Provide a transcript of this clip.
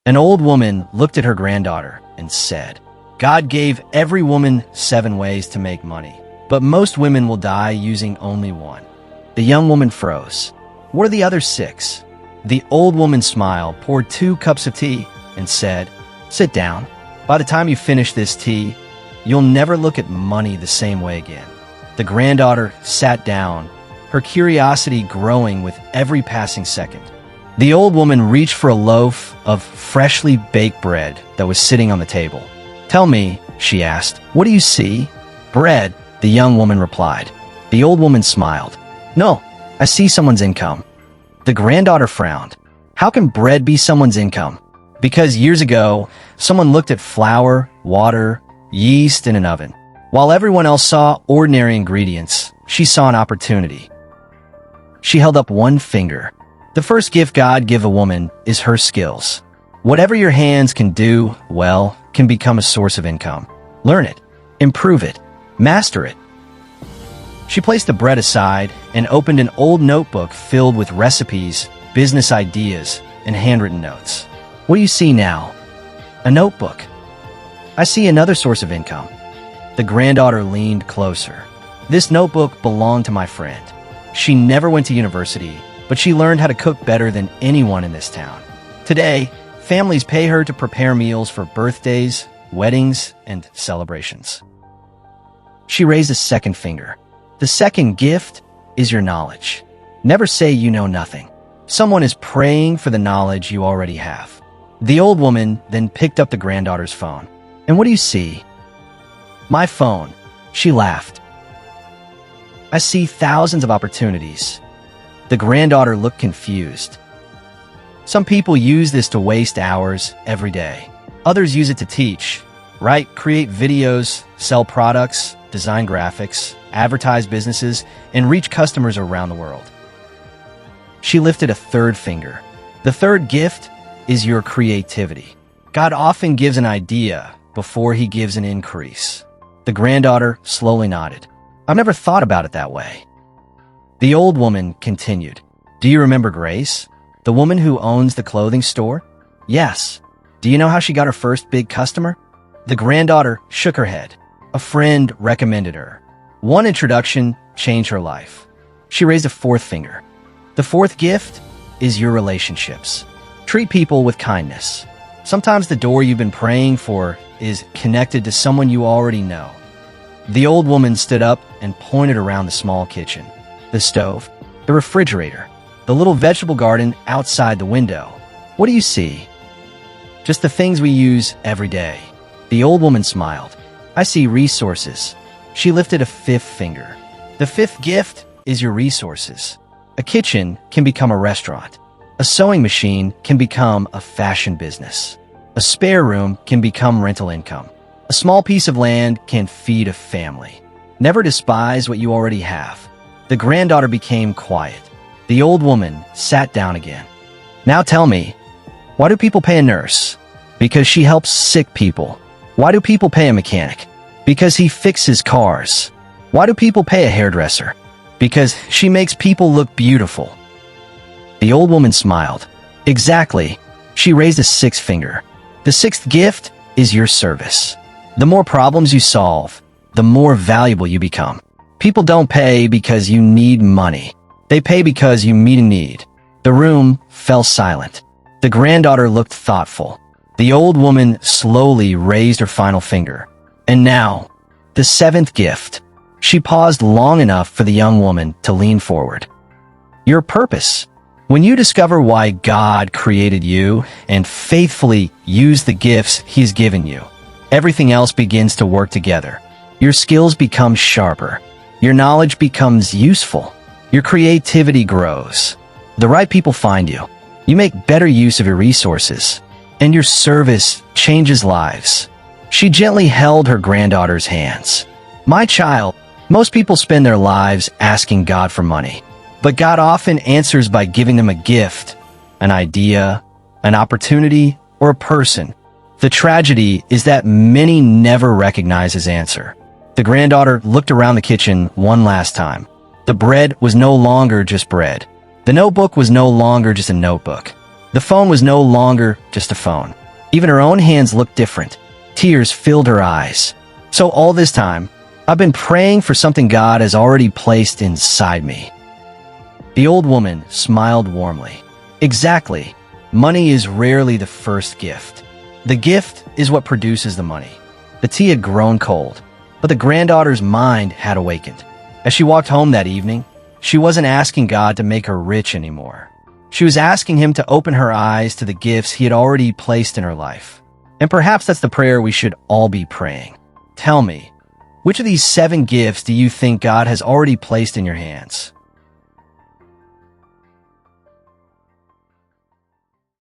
An old woman looked at her granddaughter and said, God gave every woman 7 ways to make money, but most women will die using only one. The young woman froze. What are the other 6? The old woman smiled, poured 2 cups of tea, and said, Sit down. By the time you finish this tea, you'll never look at money the same way again. The granddaughter sat down, her curiosity growing with every passing second. The old woman reached for a loaf of freshly baked bread that was sitting on the table. Tell me, she asked, what do you see? Bread, the young woman replied. The old woman smiled. No, I see someone's income. The granddaughter frowned. How can bread be someone's income? Because years ago, someone looked at flour, water, yeast in an oven. While everyone else saw ordinary ingredients, she saw an opportunity. She held up one finger. The first gift God gave a woman is her skills. Whatever your hands can do well can become a source of income. Learn it, improve it, master it. She placed the bread aside and opened an old notebook filled with recipes, business ideas, and handwritten notes. What do you see now? A notebook. I see another source of income. The granddaughter leaned closer. This notebook belonged to my friend. She never went to university, but she learned how to cook better than anyone in this town. Today, families pay her to prepare meals for birthdays, weddings, and celebrations. She raised a second finger. The second gift is your knowledge. Never say you know nothing. Someone is praying for the knowledge you already have. The old woman then picked up the granddaughter's phone. And what do you see? My phone. She laughed. I see thousands of opportunities. The granddaughter looked confused. Some people use this to waste hours every day. Others use it to teach, write, create videos, sell products, design graphics, advertise businesses, and reach customers around the world. She lifted a third finger. The third gift is your creativity. God often gives an idea before he gives an increase. The granddaughter slowly nodded. I've never thought about it that way. The old woman continued. Do you remember Grace, the woman who owns the clothing store? Yes. Do you know how she got her first big customer? The granddaughter shook her head. A friend recommended her. One introduction changed her life. She raised a fourth finger. The fourth gift is your relationships. Treat people with kindness. Sometimes the door you've been praying for is connected to someone you already know. The old woman stood up and pointed around the small kitchen. The stove, the refrigerator, the little vegetable garden outside the window. What do you see? Just the things we use every day. The old woman smiled. I see resources. She lifted a fifth finger. The fifth gift is your resources. A kitchen can become a restaurant. A sewing machine can become a fashion business. A spare room can become rental income. A small piece of land can feed a family. Never despise what you already have. The granddaughter became quiet. The old woman sat down again. Now tell me, why do people pay a nurse? Because she helps sick people. Why do people pay a mechanic? Because he fixes cars. Why do people pay a hairdresser? Because she makes people look beautiful. The old woman smiled. Exactly. She raised a sixth finger. The sixth gift is your service. The more problems you solve, the more valuable you become. People don't pay because you need money. They pay because you meet a need. The room fell silent. The granddaughter looked thoughtful. The old woman slowly raised her final finger. And now, the seventh gift. She paused long enough for the young woman to lean forward. Your purpose. When you discover why God created you and faithfully use the gifts he's given you, everything else begins to work together. Your skills become sharper. Your knowledge becomes useful. Your creativity grows. The right people find you. You make better use of your resources. And your service changes lives. She gently held her granddaughter's hands. My child, most people spend their lives asking God for money. But God often answers by giving them a gift, an idea, an opportunity, or a person. The tragedy is that many never recognize his answer. The granddaughter looked around the kitchen one last time. The bread was no longer just bread. The notebook was no longer just a notebook. The phone was no longer just a phone. Even her own hands looked different. Tears filled her eyes. So all this time, I've been praying for something God has already placed inside me. The old woman smiled warmly. Exactly. Money is rarely the first gift. The gift is what produces the money. The tea had grown cold, but the granddaughter's mind had awakened. As she walked home that evening, she wasn't asking God to make her rich anymore. She was asking him to open her eyes to the gifts he had already placed in her life. And perhaps that's the prayer we should all be praying. Tell me, which of these 7 gifts do you think God has already placed in your hands?